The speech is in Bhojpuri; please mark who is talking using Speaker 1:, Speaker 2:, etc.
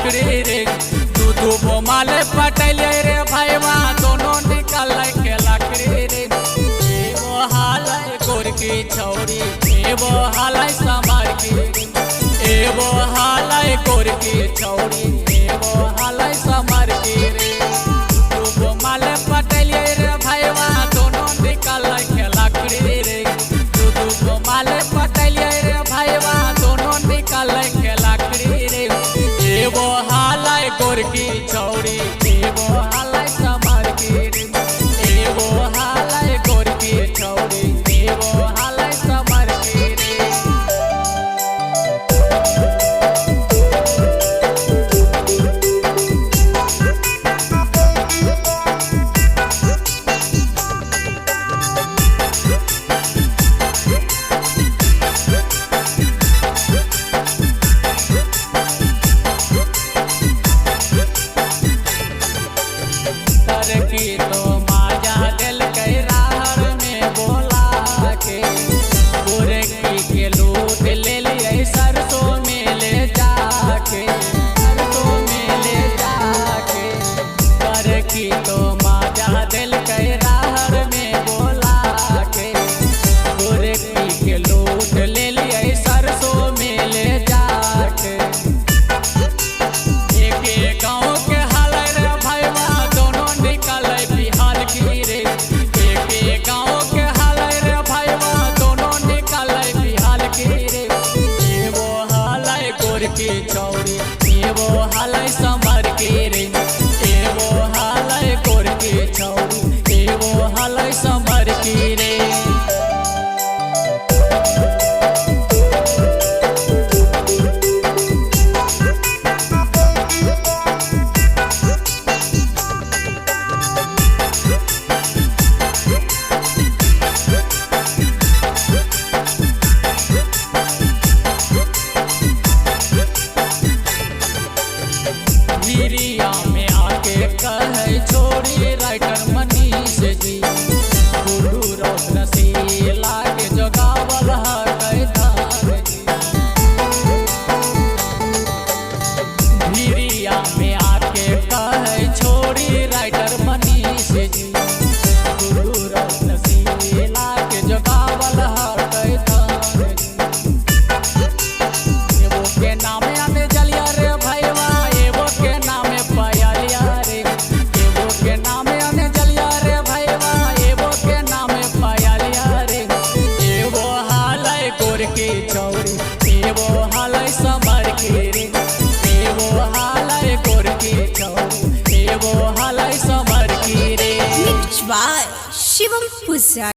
Speaker 1: लकड़ी रे दू बोमाले पटैले रे भाईवा दोनों निकल के लकड़ी रे एगो हालै गोरकी छौरी एगो हालै समार की एगो हालै गोरकी छौरी एगो हालै समार की रे दू बोमाले पटैले रे भाईवा दोनों निकल के लकड़ी रे दू बोमाले पटैले रे भाईवा दोनों निकल के लकड़ी रे एगो हालै गोरकी छौरी एगो हालै समार की रे एगो हालै गोरकी छौरी एगो हालै समार की रे की तो माजा दिल कई राहर में बोला के गोरकी के लूट ले लिए सरसों में ले जाके सरसों में ले जाके गोरकी तो माजा दिल कई राहर में बोला के गोरकी के लूट ले लिए सरसों में ले जाके एक गाँव के गोरकी छौरी एगो हालै समार की रे एगो हालै गोरकी छौरी एगो हालै समार की रे गिरिया में आके कहे छोड़ी राइटर मनीष जी गुरु रोशनी लागे जोगावल है धार जी गिरिया में आके कहे छोड़ी राइटर मनीष जी गुरु रोशनी लागे जोगावल है धार जी एगो के नामे आने जलिया रे भाईवा एगो के नामे पायलिया रे एगो के नामे आने जलिया रे भाईवा एगो के नामे पायलिया रे एगो हालै गोरकी छौरी एगो हालै समार की रे एगो हालै गोरकी छौरी एगो हालै समार की रे
Speaker 2: शिवम पूजा।